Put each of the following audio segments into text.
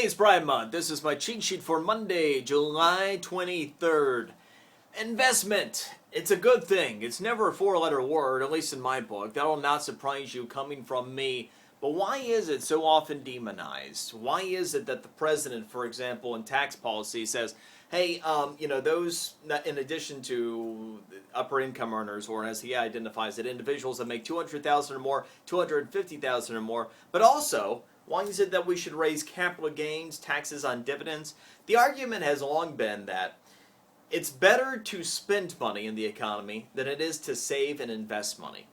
Today's Pride Month. This is my cheat sheet for Monday, July 23rd. Investment. It's a good thing. It's never a four-letter word, at least in my book. That will not surprise you coming from me. But why is it so often demonized? Why is it that the president, for example, in tax policy says, hey, those, in addition to upper income earners, or as he identifies it, individuals that make $200,000 or more, $250,000 or more, but also, why is it that we should raise capital gains, taxes on dividends? The argument has long been that it's better to spend money in the economy than it is to save and invest money.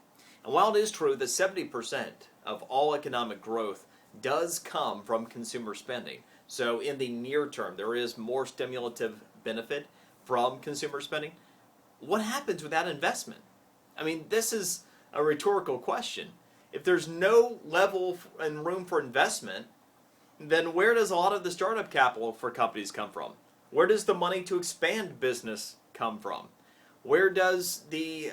And while it is true that 70% of all economic growth does come from consumer spending, so in the near term there is more stimulative benefit from consumer spending, what happens without investment? I mean, this is a rhetorical question. If there's no level and room for investment, then where does a lot of the startup capital for companies come from? Where does the money to expand business come from? Where does the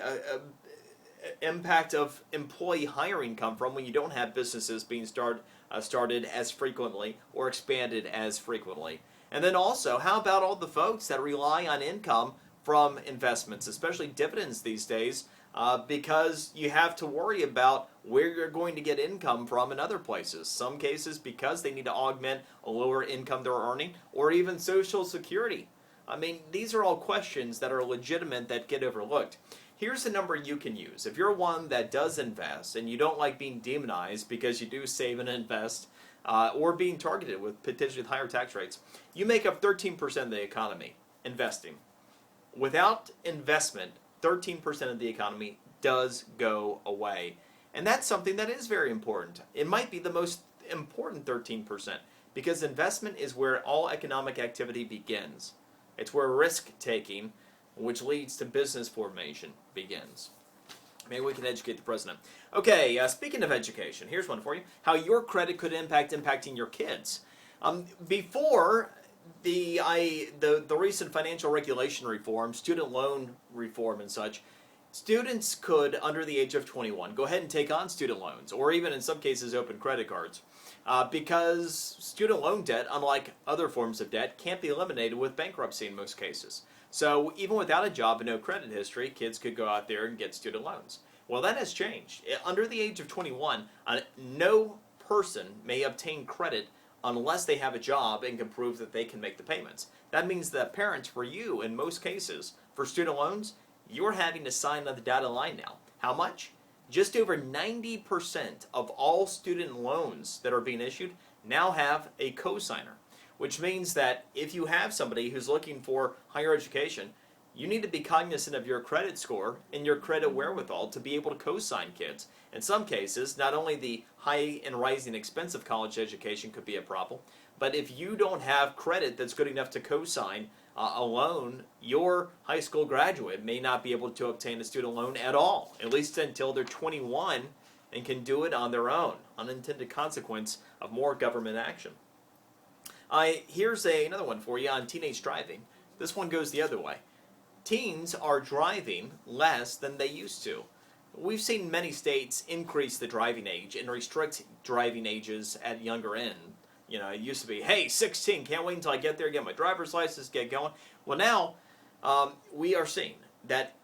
impact of employee hiring come from when you don't have businesses being started as frequently or expanded as frequently? And then also, how about all the folks that rely on income from investments, especially dividends these days, because you have to worry about where you're going to get income from in other places. Some cases because they need to augment a lower income they're earning, or even Social Security. I mean, these are all questions that are legitimate that get overlooked. Here's a number you can use. If you're one that does invest and you don't like being demonized because you do save and invest, or being targeted with potentially higher tax rates, you make up 13% of the economy investing. Without investment, 13% of the economy does go away. And that's something that is very important. It might be the most important 13% because investment is where all economic activity begins. It's where risk-taking, which leads to business formation, begins. Maybe we can educate the president. Okay, speaking of education, here's one for you. How your credit could impacting your kids. Before the recent financial regulation reform, student loan reform and such, students could, under the age of 21, go ahead and take on student loans, or even in some cases open credit cards, because student loan debt, unlike other forms of debt, can't be eliminated with bankruptcy in most cases. So even without a job and no credit history, kids could go out there and get student loans. Well, that has changed. Under the age of 21, no person may obtain credit unless they have a job and can prove that they can make the payments. That means that parents, for you, in most cases, for student loans, you're having to sign on the dotted line now. How much? Just over 90% of all student loans that are being issued now have a cosigner, which means that if you have somebody who's looking for higher education, you need to be cognizant of your credit score and your credit wherewithal to be able to co-sign kids. In some cases, not only the high and rising expense of college education could be a problem, but if you don't have credit that's good enough to co-sign a loan, your high school graduate may not be able to obtain a student loan at all, at least until they're 21 and can do it on their own. Unintended consequence of more government action. Here's another one for you on teenage driving. This one goes the other way. Teens are driving less than they used to. We've seen many states increase the driving age and restrict driving ages at younger end. You know, it used to be, hey, 16, can't wait until I get there, get my driver's license, get going. Well, now we are seeing that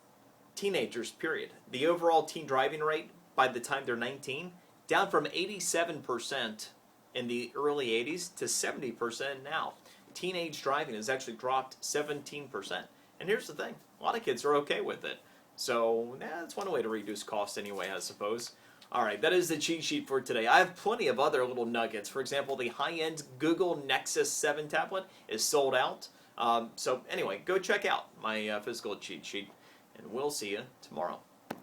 teenagers, period, the overall teen driving rate by the time they're 19, down from 87% in the early 80s to 70% now. Teenage driving has actually dropped 17%. And here's the thing, a lot of kids are okay with it. So that's one way to reduce costs anyway, I suppose. All right, that is the cheat sheet for today. I have plenty of other little nuggets. For example, the high-end Google Nexus 7 tablet is sold out. So anyway, go check out my physical cheat sheet, and we'll see you tomorrow.